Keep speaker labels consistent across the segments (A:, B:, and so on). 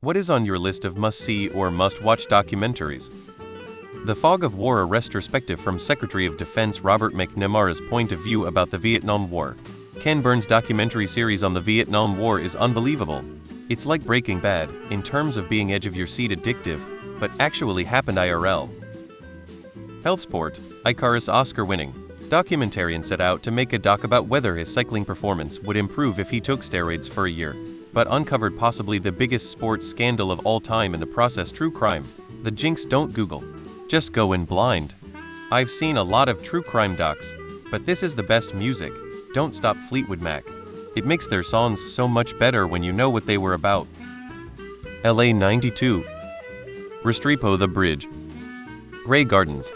A: What is on your list of must-see or must-watch documentaries? The Fog of War, a retrospective from Secretary of Defense Robert McNamara's point of view about the Vietnam War. Ken Burns' documentary series on the Vietnam War is unbelievable. It's like Breaking Bad, in terms of being edge-of-your-seat addictive, but actually happened IRL. Health Sport, Icarus Oscar-winning documentarian set out to make a doc about whether his cycling performance would improve if he took steroids for a year, but uncovered possibly the biggest sports scandal of all time in the process: true crime. The jinx. Don't Google. Just go in blind. I've seen a lot of true crime docs, but this is the best music. Don't stop Fleetwood Mac. It makes their songs so much better when you know what they were about. LA 92. Restrepo the Bridge. Grey Gardens.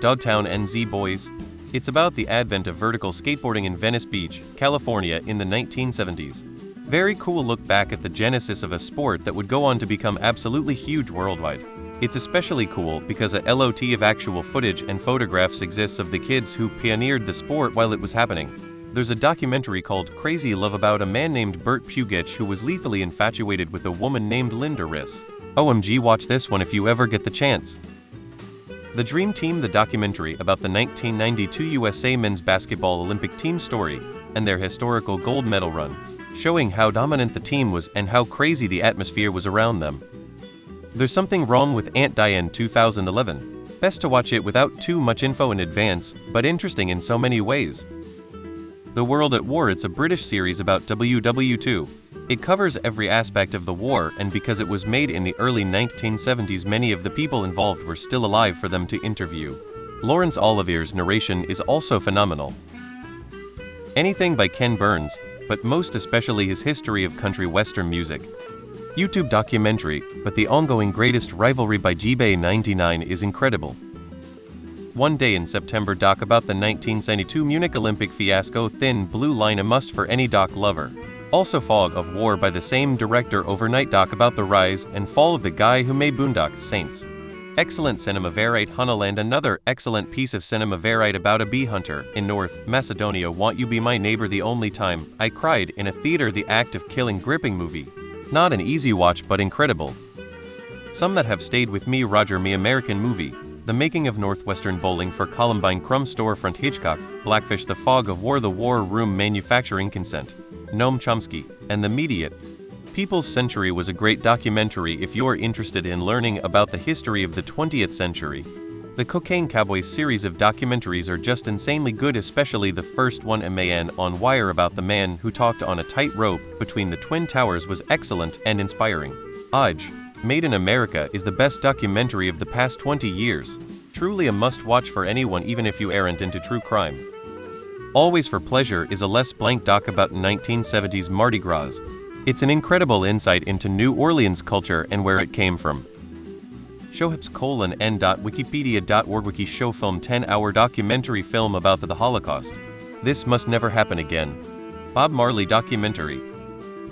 A: Dogtown NZ Boys. It's about the advent of vertical skateboarding in Venice Beach, California in the 1970s. Very cool look back at the genesis of a sport that would go on to become absolutely huge worldwide. It's especially cool because a lot of actual footage and photographs exists of the kids who pioneered the sport while it was happening. There's a documentary called Crazy Love about a man named Bert Pugetch who was lethally infatuated with a woman named Linda Riss. OMG, watch this one if you ever get the chance. The Dream Team, the documentary about the 1992 USA men's basketball Olympic team story and their historical gold medal run, showing how dominant the team was and how crazy the atmosphere was around them. There's Something Wrong with Aunt Diane 2011. Best to watch it without too much info in advance, but interesting in so many ways. The World at War, it's a British series about WW2. It covers every aspect of the war, and because it was made in the early 1970s, many of the people involved were still alive for them to interview. Laurence Olivier's narration is also phenomenal. Anything by Ken Burns, but most especially his history of country western music. YouTube documentary, but the ongoing greatest rivalry by GB 99 is incredible. One Day in September doc about the 1972 Munich Olympic fiasco. Thin Blue Line, a must for any doc lover. Also Fog of War by the same director. Overnight doc about the rise and fall of the guy who made Boondock Saints. Excellent cinema verite. Hunaland, another excellent piece of cinema verite about a bee hunter in North Macedonia. Want You Be My Neighbor, the only time I cried in a theater, the act of killing, gripping movie. Not an easy watch but incredible. Some that have stayed with me. Roger Me, American movie. The Making of Northwestern Bowling for Columbine, Crumb Storefront, Hitchcock, Blackfish, The Fog of War, The War Room, Manufacturing Consent, Noam Chomsky, and The Mediate. People's Century was a great documentary if you're interested in learning about the history of the 20th century. The Cocaine Cowboys series of documentaries are just insanely good, especially the first one, Man on Wire, about the man who talked on a tightrope between the Twin Towers, was excellent and inspiring. Age, Made in America, is the best documentary of the past 20 years. Truly a must-watch for anyone, even if you aren't into true crime. Always for Pleasure is a Les Blanc doc about 1970s Mardi Gras. It's an incredible insight into New Orleans culture and where it came from. Shohips:*n.wikipedia.org Wiki Show Film 10-hour documentary film about the Holocaust. This Must Never Happen Again. Bob Marley documentary.